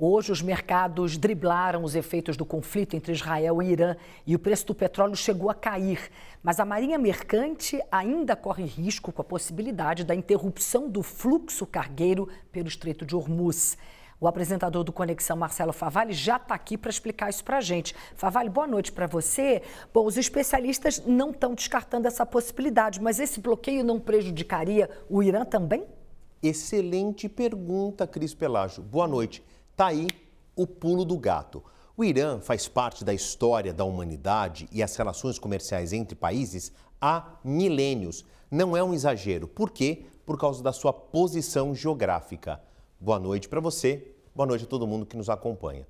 Hoje, os mercados driblaram os efeitos do conflito entre Israel e Irã e o preço do petróleo chegou a cair. Mas a Marinha Mercante ainda corre risco com a possibilidade da interrupção do fluxo cargueiro pelo Estreito de Hormuz. O apresentador do Conexão, Marcelo Favalli, já está aqui para explicar isso para a gente. Favalli, boa noite para você. Bom, os especialistas não estão descartando essa possibilidade, mas esse bloqueio não prejudicaria o Irã também? Excelente pergunta, Cris Pelágio. Boa noite. Tá aí o pulo do gato. O Irã faz parte da história da humanidade e as relações comerciais entre países há milênios. Não é um exagero. Por quê? Por causa da sua posição geográfica. Boa noite para você, boa noite a todo mundo que nos acompanha.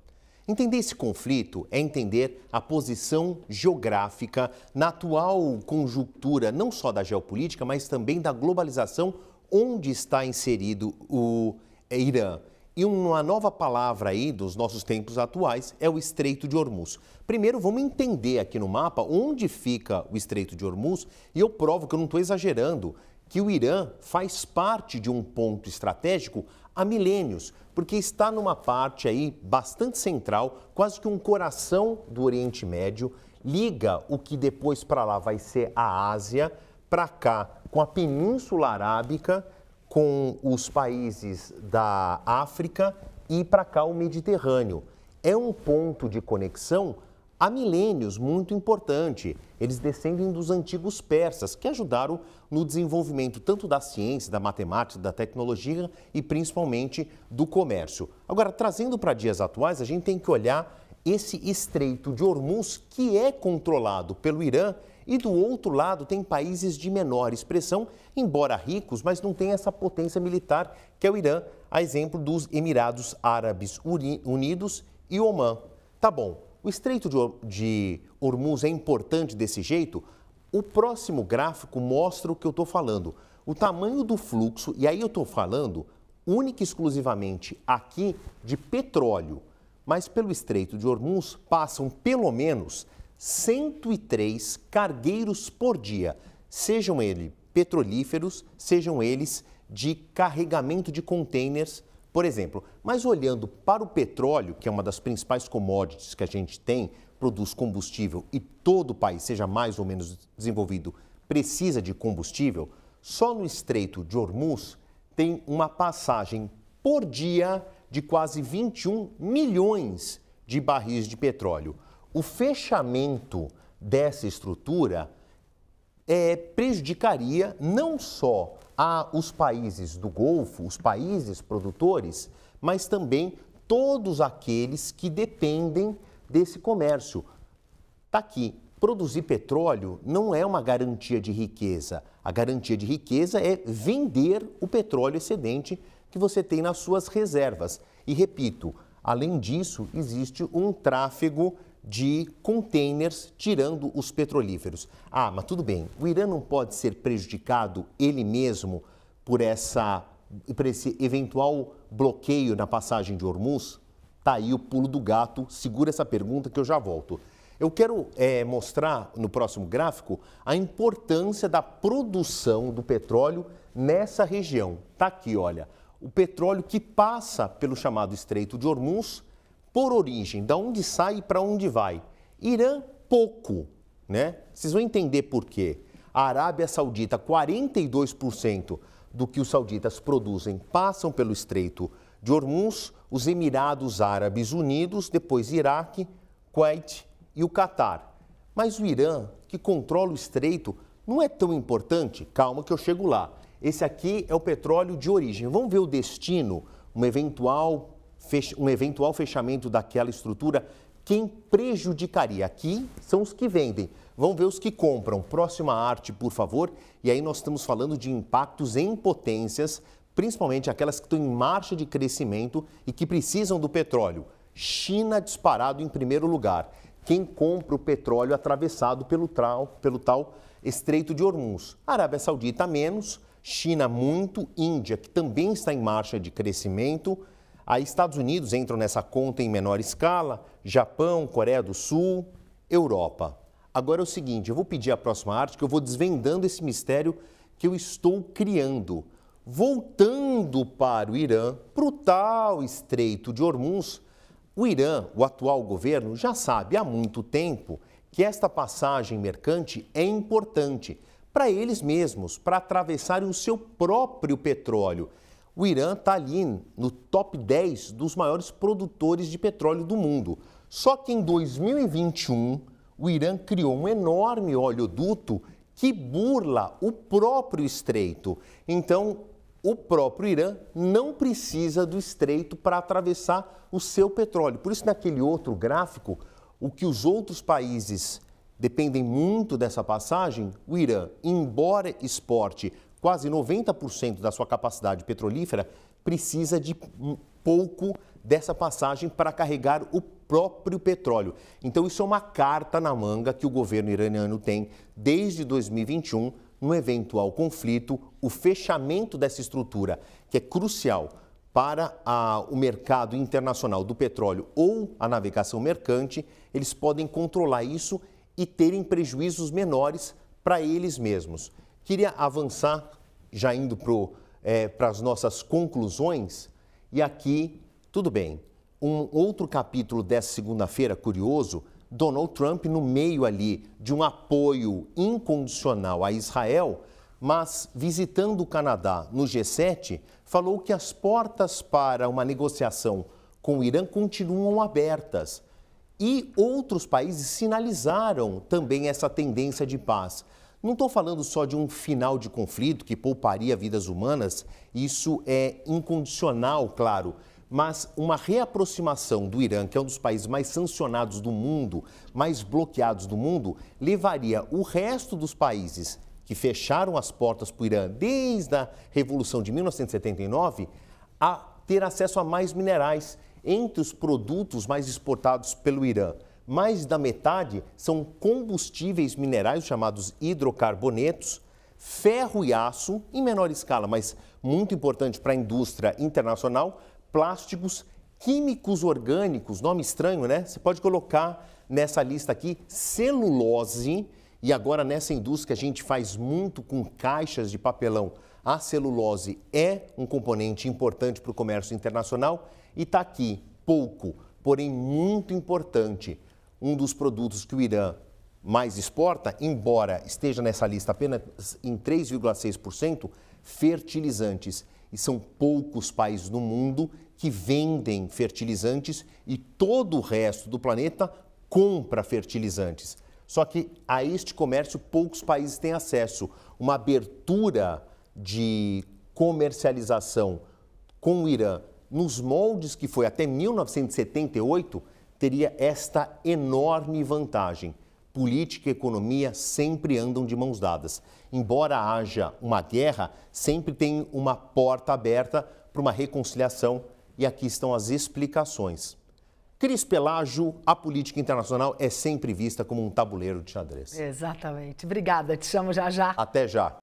Entender esse conflito é entender a posição geográfica na atual conjuntura, não só da geopolítica, mas também da globalização, onde está inserido o Irã. E uma nova palavra aí dos nossos tempos atuais é o Estreito de Hormuz. Primeiro, vamos entender aqui no mapa onde fica o Estreito de Hormuz e eu provo que eu não estou exagerando, que o Irã faz parte de um ponto estratégico há milênios, porque está numa parte aí bastante central, quase que um coração do Oriente Médio, liga o que depois para lá vai ser a Ásia, para cá com a Península Arábica, com os países da África e para cá o Mediterrâneo. É um ponto de conexão há milênios muito importante. Eles descendem dos antigos persas, que ajudaram no desenvolvimento tanto da ciência, da matemática, da tecnologia e principalmente do comércio. Agora, trazendo para dias atuais, a gente tem que olhar esse Estreito de Hormuz, que é controlado pelo Irã, e do outro lado tem países de menor expressão, embora ricos, mas não tem essa potência militar que é o Irã, a exemplo dos Emirados Árabes Unidos e Omã. Tá bom, o Estreito de Hormuz é importante desse jeito? O próximo gráfico mostra o que eu estou falando. O tamanho do fluxo, e aí eu estou falando única e exclusivamente aqui de petróleo, mas pelo Estreito de Hormuz passam pelo menos 103 cargueiros por dia, sejam eles petrolíferos, sejam eles de carregamento de containers, por exemplo. Mas olhando para o petróleo, que é uma das principais commodities que a gente tem, produz combustível e todo o país, seja mais ou menos desenvolvido, precisa de combustível, só no Estreito de Hormuz tem uma passagem por dia de quase 21 milhões de barris de petróleo. O fechamento dessa estrutura prejudicaria não só os países do Golfo, os países produtores, mas também todos aqueles que dependem desse comércio. Está aqui, produzir petróleo não é uma garantia de riqueza. A garantia de riqueza é vender o petróleo excedente que você tem nas suas reservas. E repito, além disso, existe um tráfego de containers tirando os petrolíferos. Ah, mas tudo bem, o Irã não pode ser prejudicado ele mesmo por esse eventual bloqueio na passagem de Hormuz? Tá aí o pulo do gato, segura essa pergunta que eu já volto. Eu quero mostrar no próximo gráfico a importância da produção do petróleo nessa região. Tá aqui, olha, o petróleo que passa pelo chamado Estreito de Hormuz, por origem, da onde sai e para onde vai. Irã, pouco, né? Vocês vão entender por quê. A Arábia Saudita, 42% do que os sauditas produzem passam pelo Estreito de Hormuz, os Emirados Árabes Unidos, depois Iraque, Kuwait e o Catar. Mas o Irã, que controla o Estreito, não é tão importante? Calma que eu chego lá. Esse aqui é o petróleo de origem. Vamos ver o destino, um eventual fechamento daquela estrutura, quem prejudicaria? Aqui são os que vendem. Vamos ver os que compram. Próxima arte, por favor. E aí nós estamos falando de impactos em potências, principalmente aquelas que estão em marcha de crescimento e que precisam do petróleo. China disparado em primeiro lugar. Quem compra o petróleo atravessado pelo tal Estreito de Hormuz. Arábia Saudita menos, China muito, Índia, que também está em marcha de crescimento. Aí Estados Unidos entram nessa conta em menor escala, Japão, Coreia do Sul, Europa. Agora é o seguinte, eu vou pedir a próxima arte que eu vou desvendando esse mistério que eu estou criando. Voltando para o Irã, para o tal Estreito de Hormuz, o Irã, o atual governo, já sabe há muito tempo que esta passagem mercante é importante para eles mesmos, para atravessarem o seu próprio petróleo. O Irã está ali no top 10 dos maiores produtores de petróleo do mundo. Só que em 2021, o Irã criou um enorme oleoduto que burla o próprio estreito. Então, o próprio Irã não precisa do estreito para atravessar o seu petróleo. Por isso, naquele outro gráfico, o que os outros países dependem muito dessa passagem, o Irã, embora exporte quase 90% da sua capacidade petrolífera, precisa de pouco dessa passagem para carregar o próprio petróleo. Então, isso é uma carta na manga que o governo iraniano tem desde 2021, no eventual conflito, o fechamento dessa estrutura, que é crucial para o mercado internacional do petróleo ou a navegação mercante, eles podem controlar isso e terem prejuízos menores para eles mesmos. Queria avançar, já indo para as nossas conclusões, e aqui, tudo bem, um outro capítulo dessa segunda-feira, curioso, Donald Trump no meio ali de um apoio incondicional a Israel, mas visitando o Canadá no G7, falou que as portas para uma negociação com o Irã continuam abertas. E outros países sinalizaram também essa tendência de paz. Não estou falando só de um final de conflito que pouparia vidas humanas, isso é incondicional, claro, mas uma reaproximação do Irã, que é um dos países mais sancionados do mundo, mais bloqueados do mundo, levaria o resto dos países que fecharam as portas para o Irã desde a Revolução de 1979 a ter acesso a mais minerais. Entre os produtos mais exportados pelo Irã, mais da metade são combustíveis minerais, chamados hidrocarbonetos, ferro e aço, em menor escala, mas muito importante para a indústria internacional, plásticos, químicos orgânicos, nome estranho, né? Você pode colocar nessa lista aqui celulose, e agora nessa indústria que a gente faz muito com caixas de papelão, a celulose é um componente importante para o comércio internacional e está aqui, pouco, porém muito importante, um dos produtos que o Irã mais exporta, embora esteja nessa lista apenas em 3,6%, fertilizantes. E são poucos países no mundo que vendem fertilizantes e todo o resto do planeta compra fertilizantes. Só que a este comércio poucos países têm acesso. Uma abertura de comercialização com o Irã nos moldes que foi até 1978, teria esta enorme vantagem. Política e economia sempre andam de mãos dadas. Embora haja uma guerra, sempre tem uma porta aberta para uma reconciliação e aqui estão as explicações. Cris Pelágio, a política internacional é sempre vista como um tabuleiro de xadrez. Exatamente. Obrigada, te chamo já já. Até já.